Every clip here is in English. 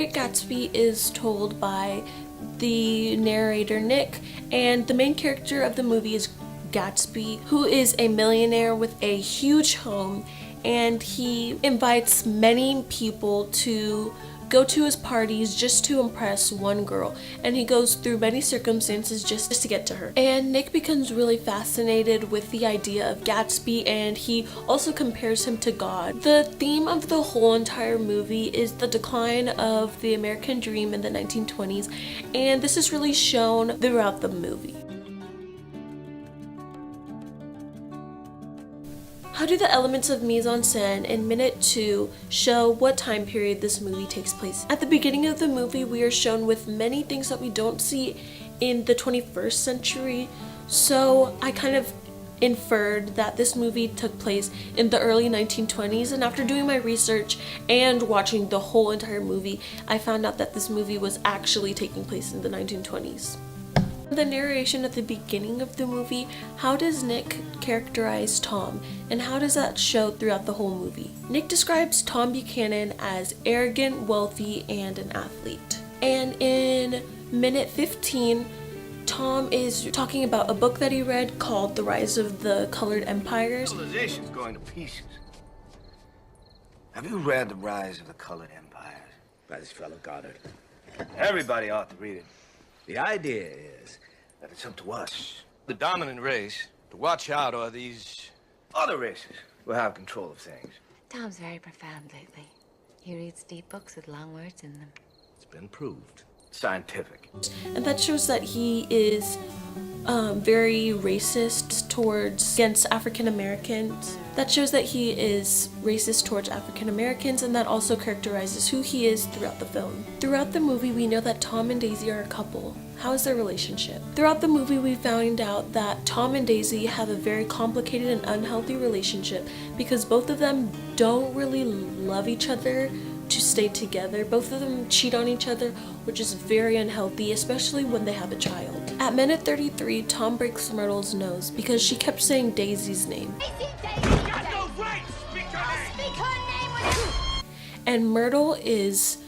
Great Gatsby is told by the narrator Nick, and the main character of the movie is Gatsby, who is a millionaire with a huge home, and he invites many people to go to his parties just to impress one girl, and he goes through many circumstances just to get to her. And Nick becomes really fascinated with the idea of Gatsby, and he also compares him to God. The theme of the whole entire movie is the decline of the American dream in the 1920s, and this is really shown throughout the movie. How do the elements of mise-en-scène in minute 2 show what time period this movie takes place? At the beginning of the movie, we are shown with many things that we don't see in the 21st century, so I kind of inferred that this movie took place in the early 1920s, and after doing my research and watching the whole entire movie, I found out that this movie was actually taking place in the 1920s. The narration at the beginning of the movie, how does Nick characterize Tom, and how does that show throughout the whole movie? Nick describes Tom Buchanan as arrogant, wealthy, and an athlete. And in minute 15, Tom is talking about a book that he read called The Rise of the Colored Empires. Civilization's going to pieces. Have you read The Rise of the Colored Empires? By this fellow Goddard. Everybody ought to read it. The idea is That it's up to us, The dominant race, to watch out are these... other races, will have control of things. Tom's very profound lately. He reads deep books with long words in them. it's been proved. Scientific. And that shows that he is very racist against African Americans. That shows that he is racist towards African Americans, and that also characterizes who he is throughout the film. Throughout the movie, we know that Tom and Daisy are a couple. How is their relationship? Throughout the movie, we found out that Tom and Daisy have a very complicated and unhealthy relationship because both of them don't really love each other to stay together. Both of them cheat on each other, which is very unhealthy, especially when they have a child. At minute 33, Tom breaks Myrtle's nose because she kept saying Daisy's name. And Myrtle is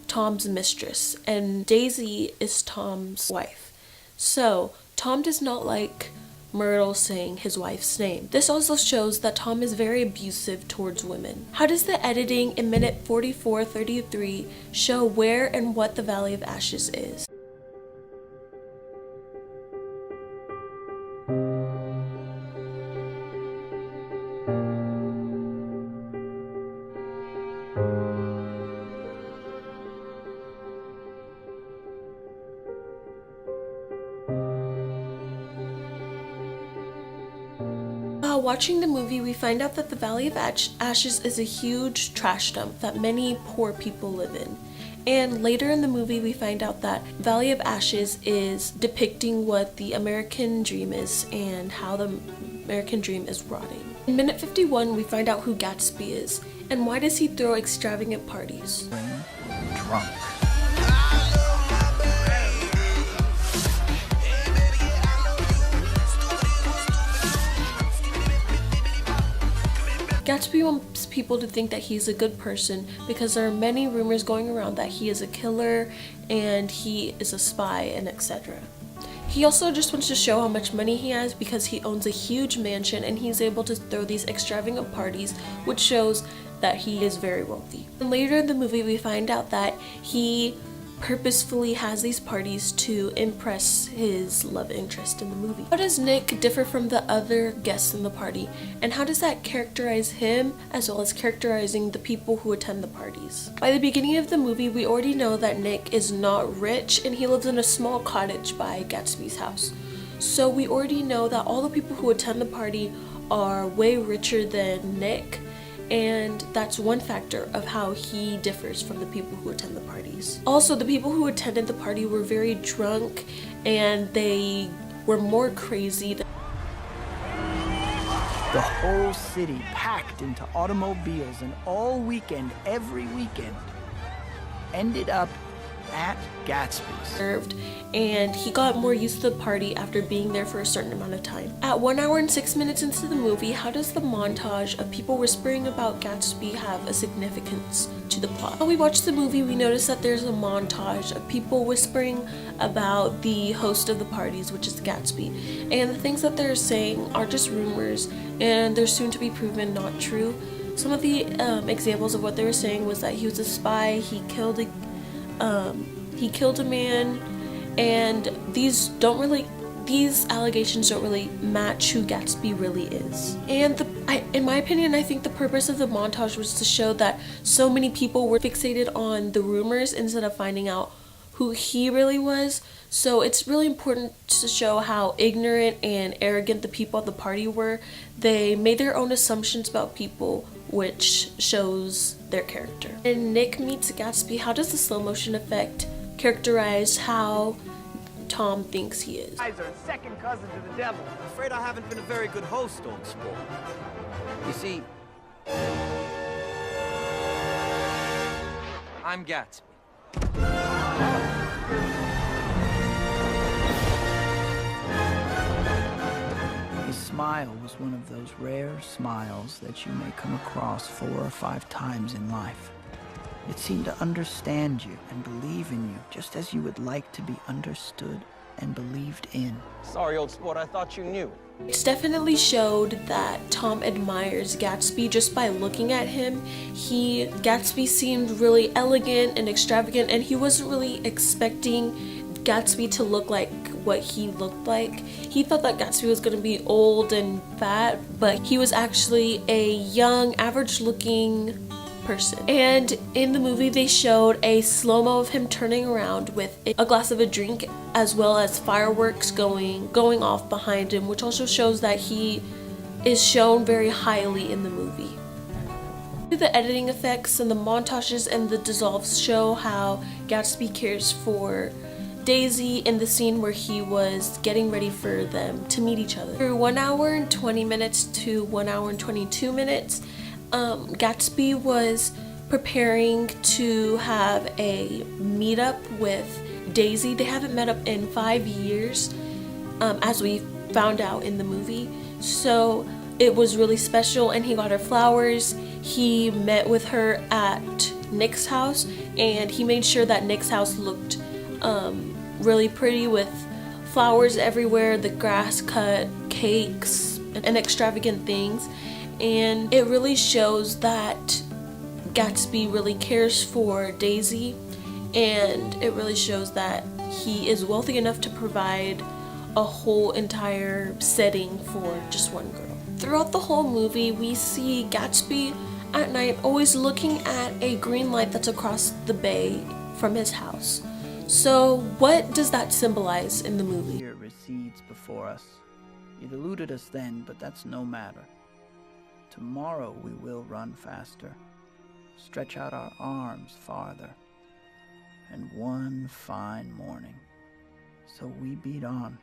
Tom's mistress, and Daisy is Tom's wife. So Tom does not like Myrtle saying his wife's name. This also shows that Tom is very abusive towards women. How does the editing in minute 44:33 show where and what the Valley of Ashes is? Watching the movie, we find out that the Valley of Ashes is a huge trash dump that many poor people live in. And later in the movie, we find out that Valley of Ashes is depicting what the American dream is and how the American dream is rotting. In minute 51, we find out who Gatsby is and why does he throw extravagant parties. Drunk. Gatsby wants people to think that he's a good person because there are many rumors going around that he is a killer and he is a spy and etc. He also just wants to show how much money he has because he owns a huge mansion and he's able to throw these extravagant parties, which shows that he is very wealthy. And later in the movie, we find out that he purposefully has these parties to impress his love interest in the movie. How does Nick differ from the other guests in the party, and how does that characterize him as well as characterizing the people who attend the parties? By the beginning of the movie, we already know that Nick is not rich and he lives in a small cottage by Gatsby's house. So we already know that all the people who attend the party are way richer than Nick, and that's one factor of how he differs from the people who attend the parties. Also, the people who attended the party were very drunk and they were more crazy than The whole city packed into automobiles, and all weekend, every weekend, ended up at Gatsby's. Served, and he got more used to the party after being there for a certain amount of time. At 1 hour and 6 minutes into the movie, how does the montage of people whispering about Gatsby have a significance to the plot? While we watch the movie, we notice that there's a montage of people whispering about the host of the parties, which is Gatsby, and the things that they're saying are just rumors, and they're soon to be proven not true. Some of the examples of what they were saying was that he was a spy, he killed a man, and these allegations don't really match who Gatsby really is. And in my opinion, I think the purpose of the montage was to show that so many people were fixated on the rumors instead of finding out who he really was. So it's really important to show how ignorant and arrogant the people at the party were. They made their own assumptions about people, which shows their character. In Nick Meets Gatsby, how does the slow motion effect characterize how Tom thinks he is? Guys are second cousin to the devil. I'm afraid I haven't been a very good host, old sport. You see, I'm Gatsby. His smile was one of those rare smiles that you may come across 4 or 5 times in life. It seemed to understand you and believe in you, just as you would like to be understood and believed in. Sorry, old sport, I thought you knew. It's definitely showed that Tom admires Gatsby just by looking at him. Gatsby seemed really elegant and extravagant, and he wasn't really expecting Gatsby to look like what he looked like. He thought that Gatsby was going to be old and fat, but he was actually a young, average-looking person. And in the movie they showed a slow-mo of him turning around with a glass of a drink, as well as fireworks going off behind him, which also shows that he is shown very highly in the movie. The editing effects and the montages and the dissolves show how Gatsby cares for Daisy in the scene where he was getting ready for them to meet each other. Through 1 hour and 20 minutes to 1 hour and 22 minutes, Gatsby was preparing to have a meetup with Daisy. They haven't met up in 5 years, as we found out in the movie. So it was really special, and he got her flowers. He met with her at Nick's house, and he made sure that Nick's house looked really pretty with flowers everywhere, the grass cut, cakes, and extravagant things. And it really shows that Gatsby really cares for Daisy, and it really shows that he is wealthy enough to provide a whole entire setting for just one girl. Throughout the whole movie, we see Gatsby at night always looking at a green light that's across the bay from his house. So what does that symbolize in the movie? Fear recedes before us. It eluded us then, but that's no matter. Tomorrow we will run faster, stretch out our arms farther, and one fine morning, so we beat on,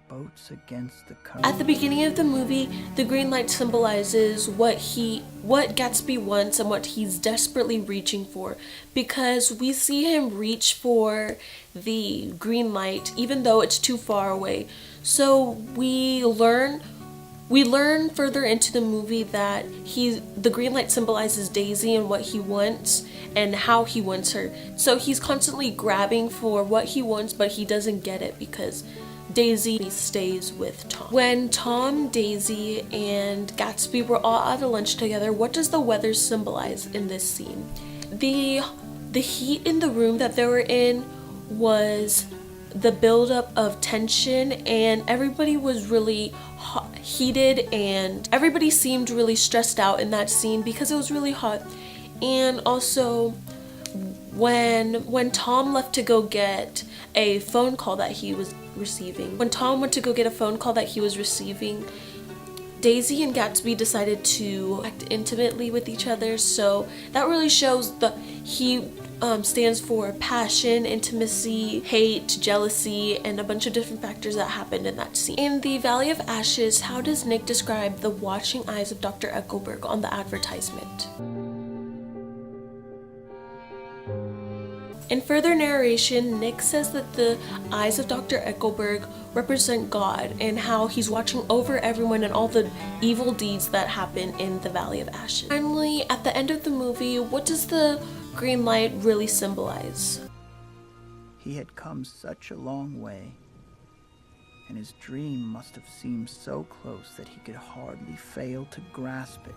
boats against the current. At the beginning of the movie, the green light symbolizes what Gatsby wants and what he's desperately reaching for, because we see him reach for the green light even though it's too far away. So we learn further into the movie that the green light symbolizes Daisy and what he wants and how he wants her. So he's constantly grabbing for what he wants, but he doesn't get it because Daisy stays with Tom. When Tom, Daisy, and Gatsby were all out at lunch together, what does the weather symbolize in this scene? The heat in the room that they were in was the buildup of tension, and everybody was really heated, and everybody seemed really stressed out in that scene because it was really hot. And also, when Tom left to go get a phone call that he was receiving, Daisy and Gatsby decided to act intimately with each other. So that really shows he stands for passion, intimacy, hate, jealousy, and a bunch of different factors that happened in that scene. In the Valley of Ashes, how does Nick describe the watching eyes of Dr. Eckelberg on the advertisement? In further narration, Nick says that the eyes of Dr. Eckelberg represent God and how he's watching over everyone and all the evil deeds that happen in the Valley of Ashes. Finally, at the end of the movie, what does the green light really symbolize? He had come such a long way, and his dream must have seemed so close that he could hardly fail to grasp it.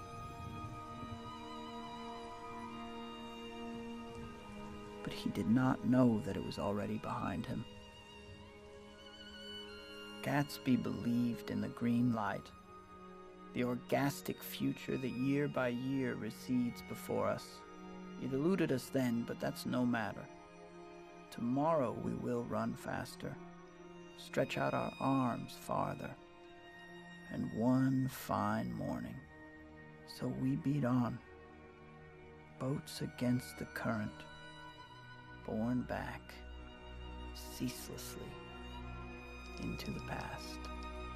But he did not know that it was already behind him. Gatsby believed in the green light, the orgastic future that year by year recedes before us. It eluded us then, but that's no matter. Tomorrow we will run faster, stretch out our arms farther, and one fine morning, so we beat on, boats against the current, borne back ceaselessly into the past.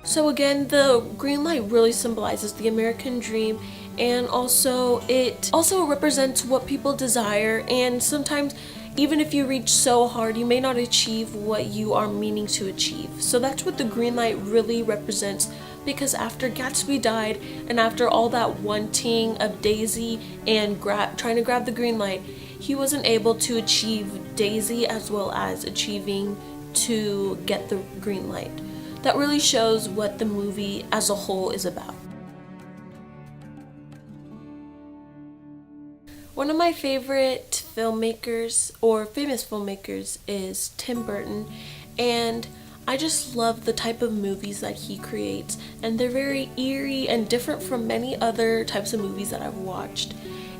So again, the green light really symbolizes the American dream, and it also represents what people desire, and sometimes even if you reach so hard, you may not achieve what you are meaning to achieve. So that's what the green light really represents, because after Gatsby died and after all that wanting of Daisy and trying to grab the green light, he wasn't able to achieve Daisy as well as achieving to get the green light. That really shows what the movie as a whole is about. One of my favorite filmmakers or famous filmmakers is Tim Burton, and I just love the type of movies that he creates, and they're very eerie and different from many other types of movies that I've watched.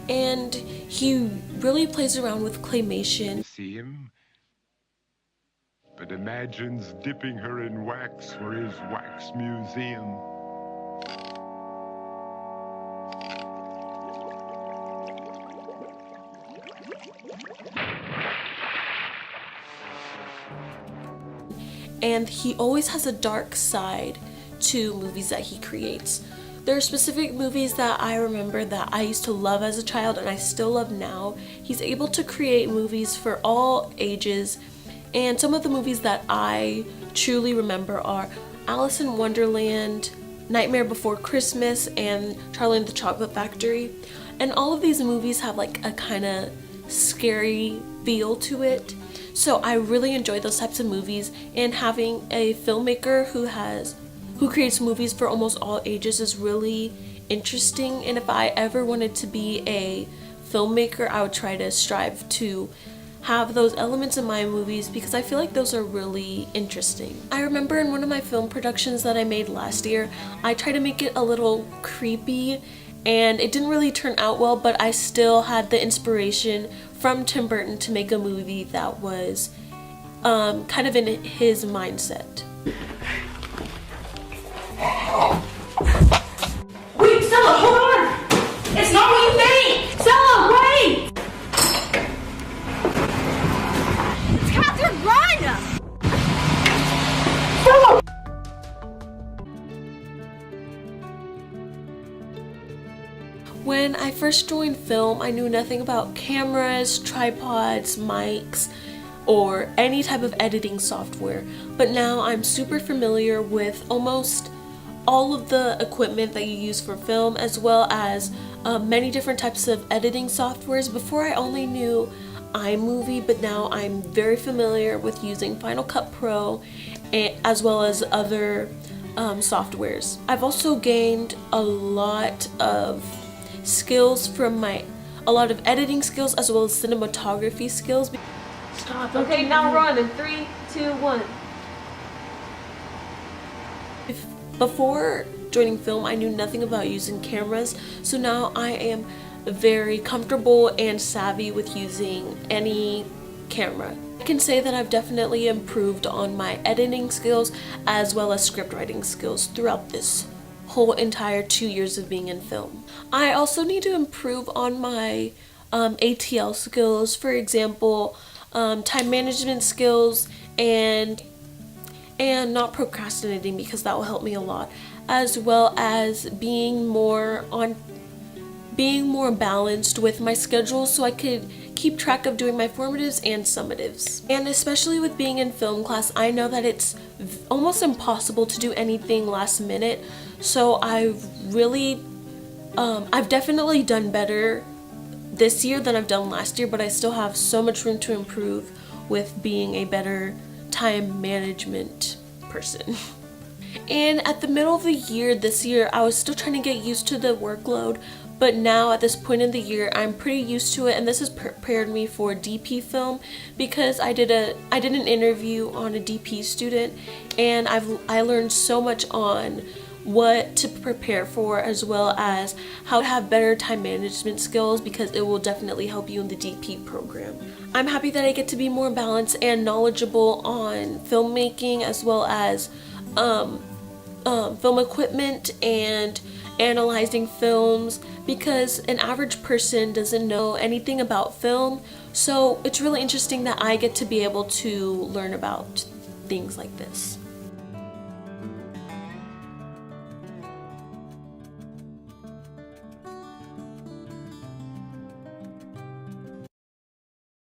And he really plays around with claymation. See him, but imagines dipping her in wax for his wax museum. And he always has a dark side to movies that he creates. There are specific movies that I remember that I used to love as a child and I still love now. He's able to create movies for all ages, and some of the movies that I truly remember are Alice in Wonderland, Nightmare Before Christmas, and Charlie and the Chocolate Factory. And all of these movies have like a kind of scary feel to it. So I really enjoy those types of movies, and having a filmmaker who creates movies for almost all ages is really interesting. And if I ever wanted to be a filmmaker, I would try to strive to have those elements in my movies because I feel like those are really interesting. I remember in one of my film productions that I made last year, I tried to make it a little creepy, and it didn't really turn out well, but I still had the inspiration from Tim Burton to make a movie that was kind of in his mindset. Wait, Stella, hold on! It's not what you think! Stella, wait! It's Catherine, run! Stella! When I first joined film, I knew nothing about cameras, tripods, mics, or any type of editing software, but now I'm super familiar with almost all of the equipment that you use for film, as well as many different types of editing softwares. Before I only knew iMovie, but now I'm very familiar with using Final Cut Pro as well as other softwares. I've also gained a lot of skills from a lot of editing skills as well as cinematography skills. Stop. Okay, now run in 3, 2, 1. Before joining film, I knew nothing about using cameras, so now I am very comfortable and savvy with using any camera. I can say that I've definitely improved on my editing skills as well as script writing skills throughout this whole entire 2 years of being in film. I also need to improve on my ATL skills, for example, time management skills, and not procrastinating, because that will help me a lot, as well as being more balanced with my schedule so I could keep track of doing my formatives and summatives. And especially with being in film class, I know that it's almost impossible to do anything last minute, so I've definitely done better this year than I've done last year, but I still have so much room to improve with being a better time management person. And at the middle of the year this year, I was still trying to get used to the workload, but now at this point in the year, I'm pretty used to it, and this has prepared me for DP film because I did an interview on a DP student, and I learned so much on what to prepare for, as well as how to have better time management skills, because it will definitely help you in the DP program. I'm happy that I get to be more balanced and knowledgeable on filmmaking, as well as film equipment and analyzing films, because an average person doesn't know anything about film, so it's really interesting that I get to be able to learn about things like this.